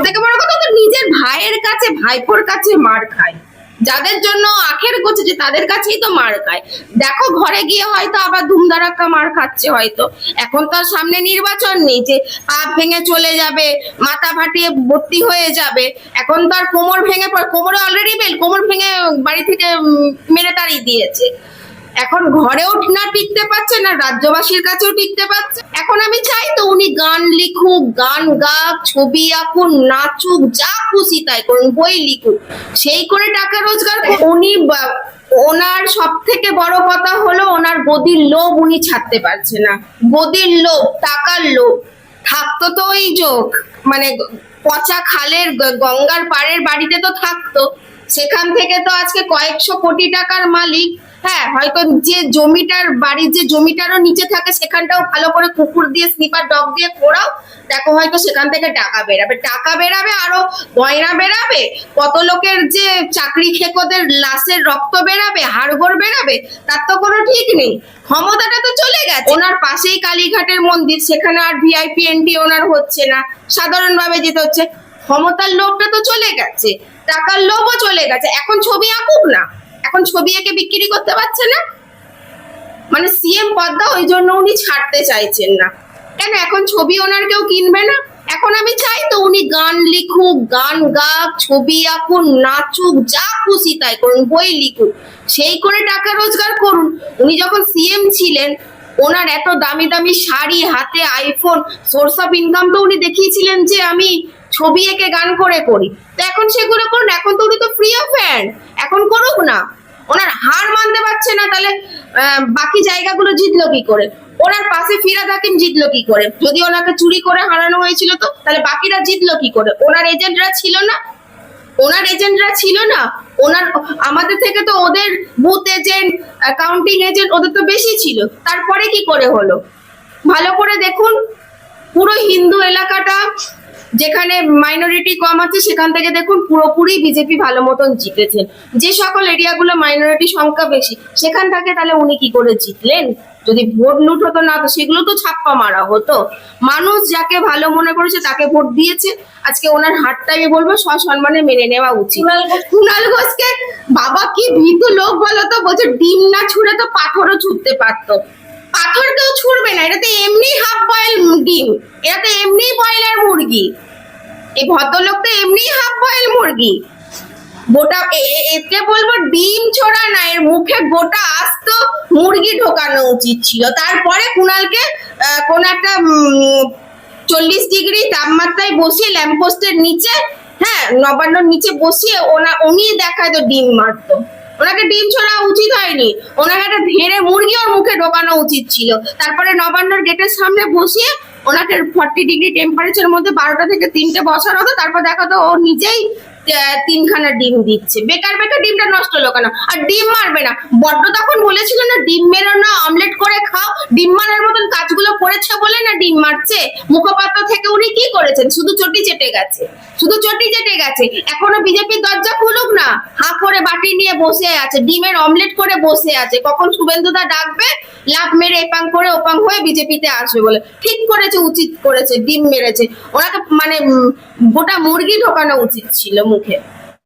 থেকে বড় কথা তো নিজের ভাইয়ের কাছে, ভাইপোর কাছে মার খায়, যাদের জন্য আখের গোছেছে তাদের কাছেই তো মার খায়। দেখো ঘরে গিয়ে হয়তো আবার ধুমধারাক্কা মার খাচ্ছে হয়তো। এখন তো আর সামনে নির্বাচন নেই যে পা ভেঙে চলে যাবে, মাথা ফাটিয়ে ভর্তি হয়ে যাবে। এখন তো আর কোমর ভেঙে, কোমরে অলরেডি বেল, কোমর ভেঙে বাড়ি থেকে মেরে তাড়িয়ে দিয়েছে। এখন ঘরেও না টিকতে পারছে, না রাজ্যবাসীর কাছেও টিকতে পারছে। এখন আমি চাই তো উনি গান লিখুক, গান গাক, ছবি আঁকুন, নাচুক, যা খুশি তাই করুন, বই লিখুক, সেই করে টাকা রোজগার করুন। উনি ওনার সব থেকে বড় কথা হলো ওনার গদির লোভ উনি ছাড়তে পারছে না। গদির লোভ, টাকার লোভ। থাকতো তো ওই যোগ মানে পচা খালের গঙ্গার পাড়ের বাড়িতে তো থাকতো, সেখান থেকে তো আজকে কয়েকশো কোটি টাকার মালিক। হ্যাঁ, হয়তো যে জমিটার বাড়ির যে জমিটারও নিচে থাকে সেখানটাও ভালো করে কুকুর দিয়ে, স্নিপার ডগ দিয়ে খোঁড়াও, দেখো হয়তো সেখান থেকে টাকা বেরাবে, টাকা বেরাবে, আরো গয়না বেরাবে, কত লোকের যে চাকরি খেকোদের লাশের রক্ত বেরাবে, হাড়গোড় বেরাবে, তার তো কোনো ঠিক নেই। ক্ষমতাটা তো চলে গেছে। ওনার পাশেই কালীঘাটের মন্দির, সেখানে আর ভিআইপি এন্ট্রি ওনার হচ্ছে না, সাধারণভাবে যেতে হচ্ছে। ক্ষমতার লোভটা তো চলে গেছে, টাকার লোভও চলে গেছে। এখন ছবি আঁকুক না, এখন ছবি এঁকে বিক্রি করতে পারছে না, মানে সিএম পদটা ওই জন্য উনি ছাড়তে চাইছেন না। কেন, এখন ছবি ওনার কেউ কিনবে না। এখন আমি চাই তো উনি গান লিখুক, গান গাক, ছবি আঁকুন, নাচুক, যা খুশি তাই করুন, বই লিখুক, সেই করে টাকা রোজগার করুন। উনি যখন সিএম ছিলেন, ওনার এত দামি দামি শাড়ি, হাতে আইফোন, সোর্স অফ ইনকাম তো উনি দেখিয়েছিলেন যে আমি ছবি এঁকে গান করে করি। তো এখন সেগুলো করুন, এখন তো উনি তো ফ্রি অফ হ্যান্ড, এখন করুক না। ওনার হার মানতে পারছে না, তাহলে বাকি জায়গাগুলো জিতলো কি করে? ওনার পাশে ফিরাদ হাকিম জিতলো কি করে? যদি ওনাকে চুরি করে হারানো হয়েছিল তো তাহলে বাকিরা জিতলো কি করে? ওনার এজেন্টরা ছিল না, ওনার এজেন্টরা ছিল না। ওনার আমাদের থেকে তো ওদের বুথ এজেন্ট, কাউন্টিং এজেন্ট ওদের তো বেশি ছিল, তারপরে কি করে হলো? ভালো করে দেখুন, পুরো হিন্দু এলাকাটা যেখানে মাইনরিটি কম আছে সেখান থেকে দেখুন পুরোপুরি বিজেপি ভালো মতন জিতেছেন। যে সকল এরিয়াগুলো মাইনরিটি সংখ্যা বেশি সেখান থেকে তাহলে উনি কি করে জিতলেন? যদি ভোট লুট হতো না তো সেগুলো তো ছাপ্পা মারা হতো। মানুষ যাকে ভালো মনে করেছে তাকে ভোট দিয়েছে। আজকে ওনার হারটা আমি বলবো সসম্মানে মেনে নেওয়া উচিত। কুণাল ঘোষকে বাবা কি ভীতু লোক বলতো, বলছে ডিম না ছুঁড়ে তো পাথরও ছুটতে পারতো। পাথর কেউ ছুড়বে না, এটা তো এমনি হাফ বয়েল ডিম, এটা তো এমনি বয়লার মুরগি। এই ভদ্রলোক তো এমনি হাফ বয়েল মুরগি। গোটা একে বলবো ডিম ছোড়া না, এর মুখে গোটা আস্ত মুরগি ঢোকানো উচিত ছিল। তারপরে কুণালকে কোন একটা 40 ডিগ্রি তাপমাত্রায় বসিয়ে ল্যাম্পপোস্টের নিচে, হ্যাঁ নবান্নর নিচে বসিয়ে উনি দেখায় তো ডিম মারতো। ওনাকে ডিম ছোড়া উচিত হয়নি, ওনাকে একটা ধেড়ে মুরগি ওর মুখে ঢোকানো উচিত ছিল। তারপরে নবান্নর গেটের সামনে বসিয়ে ওনাকে 40 ডিগ্রি টেম্পারেচার মধ্যে 12টা থেকে 3টে বসানো হতো, তারপর দেখাতো ও নিজেই 3খানা ডিম দিচ্ছে। বেকার বেকার ডিমটা নষ্ট হলো কেন? আর ডিম মারবে না, বড্ড তখন বলেছিল না ডিম মেরো না, অমলেট করে খাও, ডিম মারার মতন কাজগুলো করেছে বলে না ডিম মারছে। মুখপাত্র থেকে উনি কি করেছেন? শুধু চটি চেটে গেছে, শুধু চটি চেটে গেছে। এখনো বিজেপির দরজা খুলুক না, হাঁ করে বাটি নিয়ে বসে আছে, ডিমের অমলেট করে বসে আছে, কখন শুভেন্দুদা ডাকবে লাভ মেরে এপাং করে ওপাং হয়ে বিজেপিতে আসবে বলে। ঠিক করেছে, উচিত করেছে, ডিম মেরেছে। ওনাকে মানে গোটা মুরগি ঢোকানো উচিত ছিল মুখে।